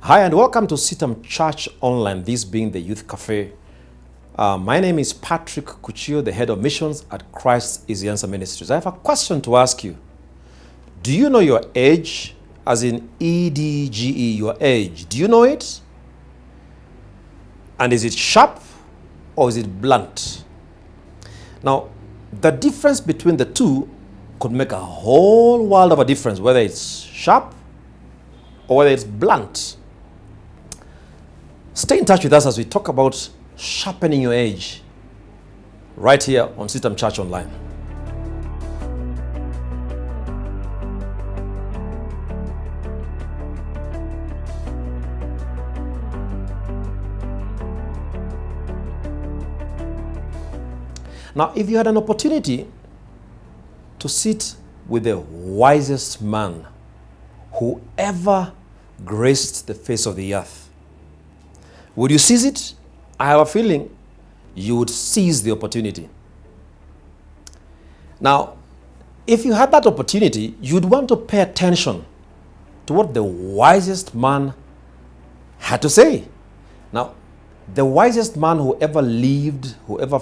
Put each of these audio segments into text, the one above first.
Hi and welcome to CITAM Church Online, this being the Youth Cafe. My name is Patrick Kuchio, the head of missions at Christ is the Answer Ministries. I have a question to ask you. Do you know your age, as in EDGE, your age? Do you know it? And is it sharp or is it blunt? Now, the difference between the two could make a whole world of a difference, whether it's sharp or whether it's blunt. Stay in touch with us as we talk about sharpening your edge right here on CITAM Church Online. Now, if you had an opportunity to sit with the wisest man who ever graced the face of the earth, would you seize it? I have a feeling you would seize the opportunity. Now, if you had that opportunity, you'd want to pay attention to what the wisest man had to say. Now, the wisest man who ever lived, who ever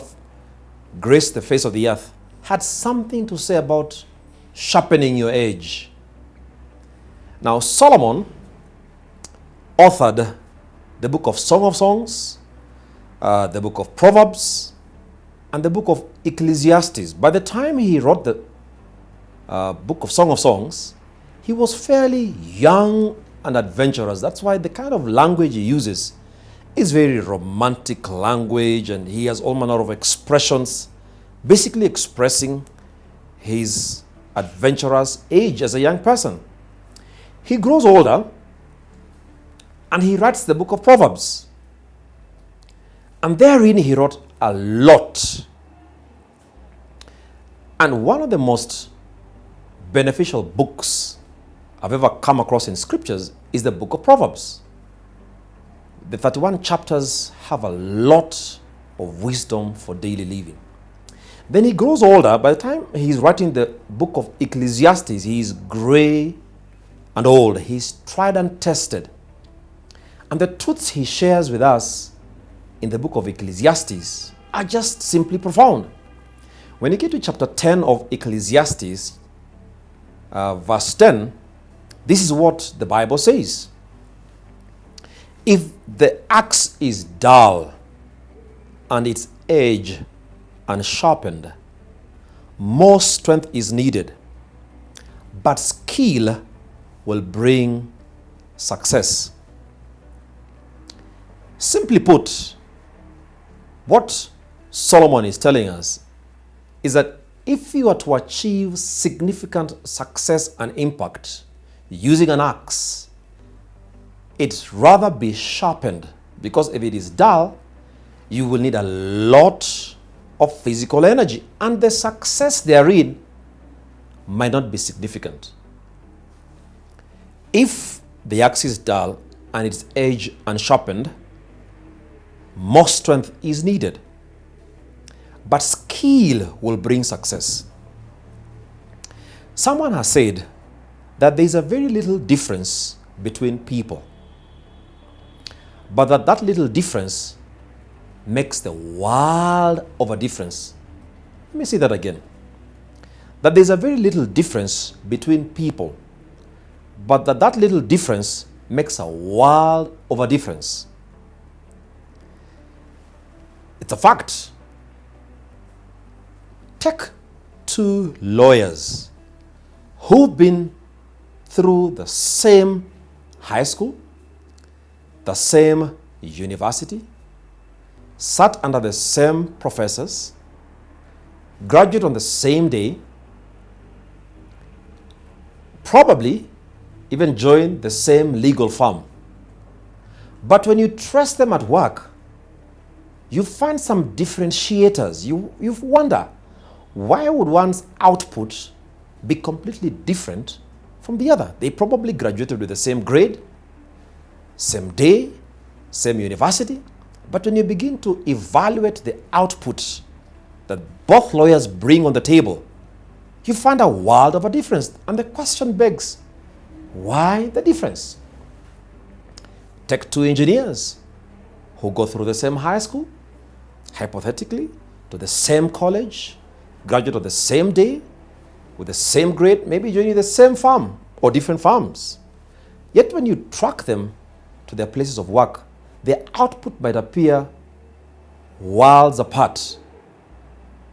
graced the face of the earth, had something to say about sharpening your edge. Now, Solomon authored the book of Song of Songs, the book of Proverbs, and the book of Ecclesiastes. By the time he wrote the book of Song of Songs, he was fairly young and adventurous. That's why the kind of language he uses is very romantic language, and he has all manner of expressions, basically expressing his adventurous age as a young person. He grows older, and he writes the book of Proverbs. And therein he wrote a lot. And one of the most beneficial books I've ever come across in scriptures is the book of Proverbs. The 31 chapters have a lot of wisdom for daily living. Then he grows older. By the time he's writing the book of Ecclesiastes, he is gray and old. He's tried and tested. And the truths he shares with us in the book of Ecclesiastes are just simply profound. When you get to chapter 10 of Ecclesiastes, verse 10, this is what the Bible says. If the axe is dull and its edge unsharpened, more strength is needed, but skill will bring success. Simply put, what Solomon is telling us is that if you are to achieve significant success and impact using an axe, it's rather be sharpened, because if it is dull, you will need a lot of physical energy, and the success therein might not be significant. If the axe is dull and its edge unsharpened, more strength is needed, but skill will bring success. Someone has said that there is a very little difference between people, but that little difference makes the world of a difference. Let me say that again. That there's a very little difference between people, but that little difference makes a world of a difference. It's a fact. Take two lawyers who've been through the same high school, the same university, sat under the same professors, graduate on the same day, probably even join the same legal firm. But when you trace them at work, you find some differentiators. You wonder, why would one's output be completely different from the other? They probably graduated with the same grade, same day, same university. But when you begin to evaluate the output that both lawyers bring on the table, you find a world of a difference. And the question begs, why the difference? Take two engineers who go through the same high school, hypothetically, to the same college, graduate on the same day, with the same grade, maybe joining the same farm or different farms. Yet when you track them to their places of work, their output might appear worlds apart.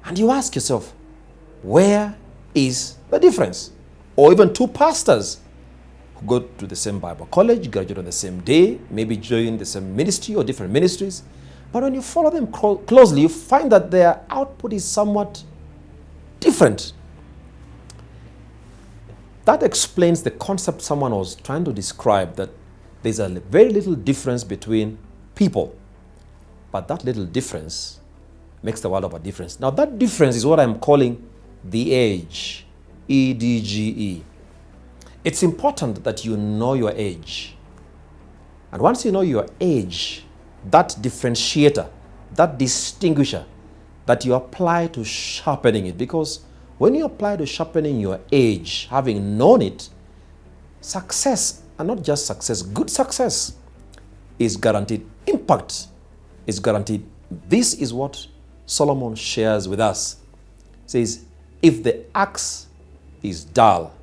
And you ask yourself, where is the difference? Or even two pastors who go to the same Bible college, graduate on the same day, maybe join the same ministry or different ministries. But when you follow them closely, you find that their output is somewhat different. That explains the concept someone was trying to describe, that there's a very little difference between people. But that little difference makes the world of a difference. Now that difference is what I'm calling the edge, E-D-G-E. It's important that you know your age. And once you know your age, that differentiator, that distinguisher, that you apply to sharpening it. Because when you apply to sharpening your age, having known it, success, and not just success, good success is guaranteed. Impact is guaranteed. This is what Solomon shares with us. He says, if the axe is dull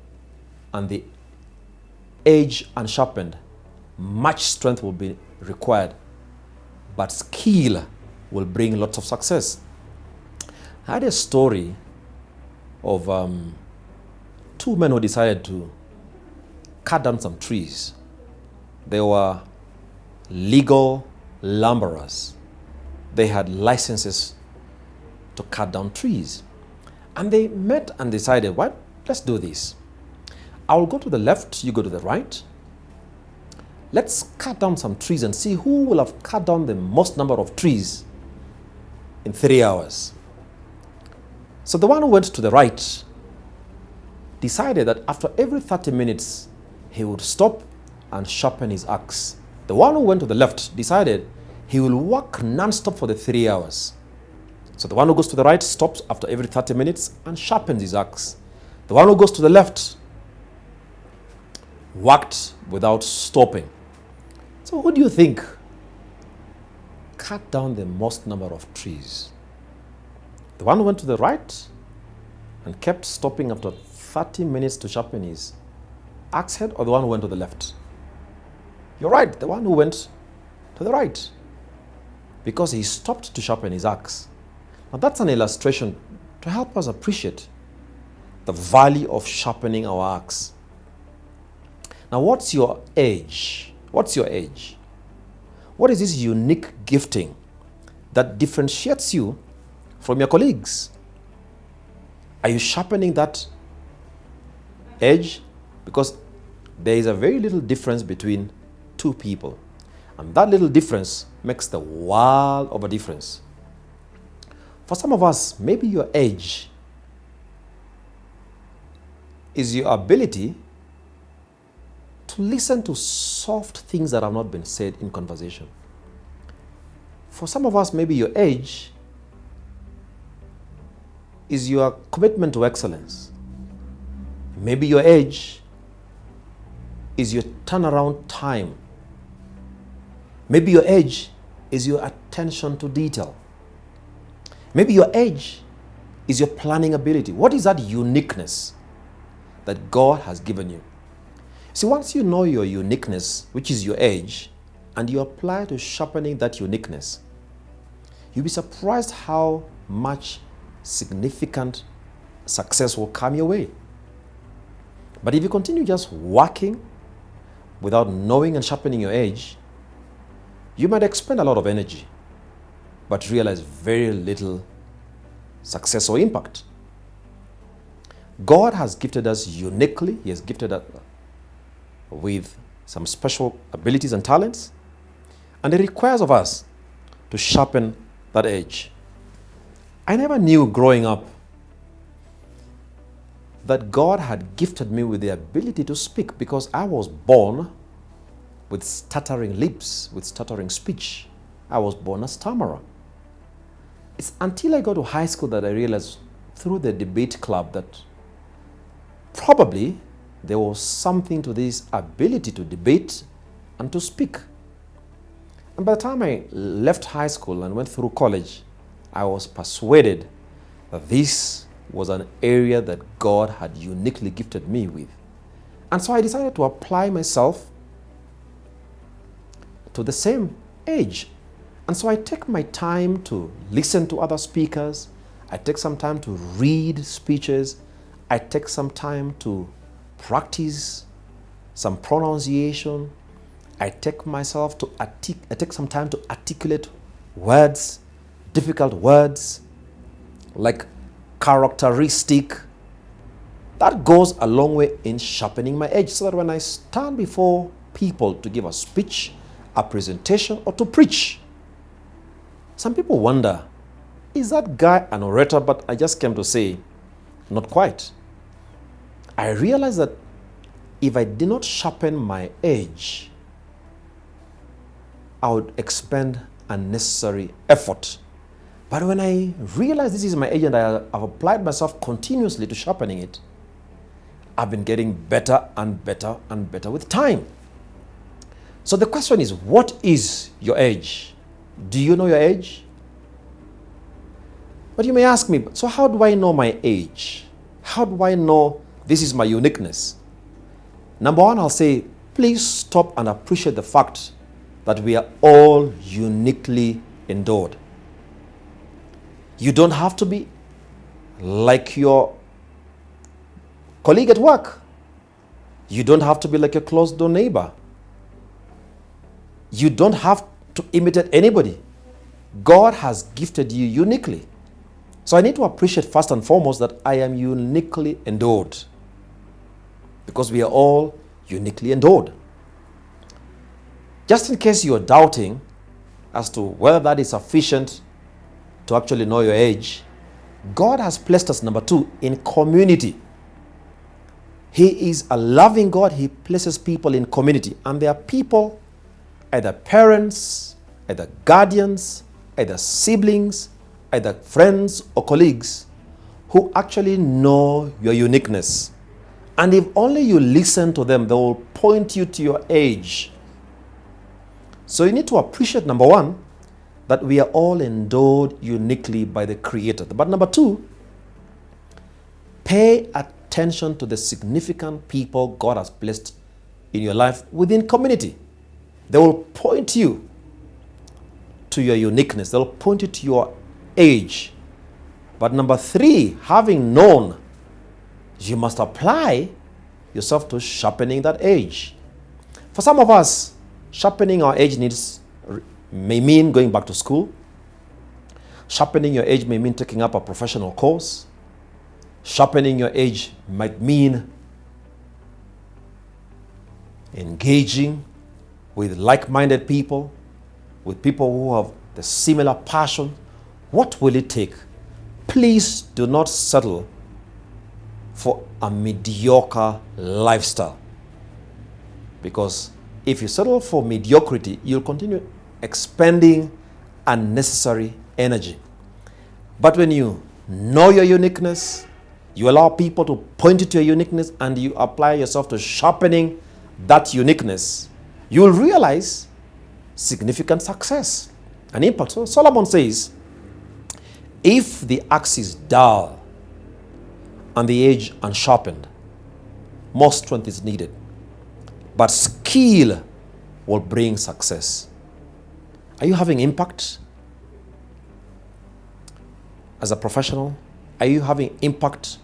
and the edge unsharpened, much strength will be required, but skill will bring lots of success. I had a story of two men who decided to cut down some trees. They were legal lumberers. They had licenses to cut down trees. And they met and decided, what? Let's do this. I'll go to the left, you go to the right. Let's cut down some trees and see who will have cut down the most number of trees in 3 hours. So the one who went to the right decided that after every 30 minutes, he would stop and sharpen his axe. The one who went to the left decided he will work non-stop for the 3 hours. So the one who goes to the right stops after every 30 minutes and sharpens his axe. The one who goes to the left worked without stopping. So who do you think cut down the most number of trees? The one who went to the right and kept stopping after 30 minutes to sharpen his axe head, or the one who went to the left? You're right, the one who went to the right, because he stopped to sharpen his axe. Now that's an illustration to help us appreciate the value of sharpening our axe. Now what's your age? What's your age? What is this unique gifting that differentiates you from your colleagues? Are you sharpening that edge? Because there is a very little difference between two people. And that little difference makes the world of a difference. For some of us, maybe your edge is your ability to listen to soft things that have not been said in conversation. For some of us, maybe your edge is your commitment to excellence. Maybe your edge is your turnaround time. Maybe your edge is your attention to detail. Maybe your edge is your planning ability. What is that uniqueness that God has given you? See, once you know your uniqueness, which is your edge, and you apply to sharpening that uniqueness, you'll be surprised how much significant success will come your way. But if you continue just working without knowing and sharpening your edge, you might expend a lot of energy, but realize very little success or impact. God has gifted us uniquely. He has gifted us with some special abilities and talents, and it requires of us to sharpen that edge. I never knew growing up that God had gifted me with the ability to speak, because I was born with stuttering lips, with stuttering speech. I was born a stammerer. It's until I got to high school that I realized through the debate club that probably there was something to this ability to debate and to speak. And by the time I left high school and went through college, I was persuaded that this was an area that God had uniquely gifted me with. And so I decided to apply myself to the same age. And so I take my time to listen to other speakers. I take some time to read speeches. I take some time to practice some pronunciation. I take some time to articulate words, difficult words, like characteristic. That goes a long way in sharpening my edge, so that when I stand before people to give a speech, a presentation, or to preach, some people wonder, is that guy an orator? But I just came to say, not quite. I realized that if I did not sharpen my edge, I would expend unnecessary effort. But when I realized this is my edge and I have applied myself continuously to sharpening it, I've been getting better and better and better with time. So the question is, what is your edge? Do you know your age? But you may ask me, so how do I know my age? How do I know this is my uniqueness? Number one, I'll say, please stop and appreciate the fact that we are all uniquely endowed. You don't have to be like your colleague at work. You don't have to be like your close-door neighbor. You don't have to imitate anybody. God has gifted you uniquely. So I need to appreciate first and foremost that I am uniquely endowed, because we are all uniquely endowed. Just in case you are doubting as to whether that is sufficient to actually know your age, God has placed us, number two, in community. He is a loving God. He places people in community. And there are people, either parents, either guardians, either siblings, either friends or colleagues, who actually know your uniqueness. And if only you listen to them, they will point you to your age. So you need to appreciate, number one, that we are all endowed uniquely by the Creator. But number two, pay attention to the significant people God has placed in your life within community. They will point you to your uniqueness. They'll point you to your age. But number three, having known, you must apply yourself to sharpening that edge. For some of us, sharpening our edge may mean going back to school. Sharpening your edge may mean taking up a professional course. Sharpening your edge might mean engaging with like-minded people, with people who have the similar passion. What will it take? Please do not settle for a mediocre lifestyle. Because if you settle for mediocrity, you'll continue expending unnecessary energy. But when you know your uniqueness, you allow people to point you to your uniqueness, and you apply yourself to sharpening that uniqueness, you will realize significant success and impact. So Solomon says, if the axe is dull and the edge unsharpened, more strength is needed. But skill will bring success. Are you having impact as a professional? Are you having impact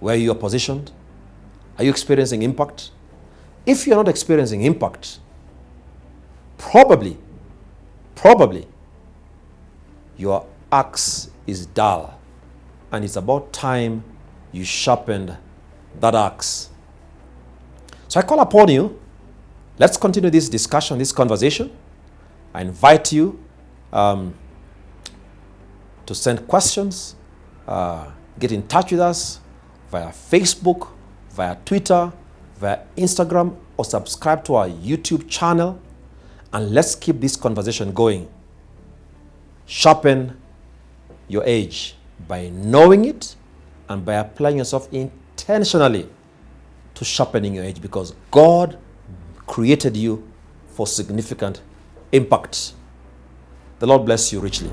where you are positioned? Are you experiencing impact? If you're not experiencing impact, probably your axe is dull, and it's about time you sharpened that axe. So I call upon you, let's continue this discussion, this conversation. I invite you to send questions, get in touch with us via Facebook, via Twitter, via Instagram, or subscribe to our YouTube channel, and let's keep this conversation going. Sharpen your edge by knowing it and by applying yourself intentionally to sharpening your edge, because God created you for significant impact. The Lord bless you richly.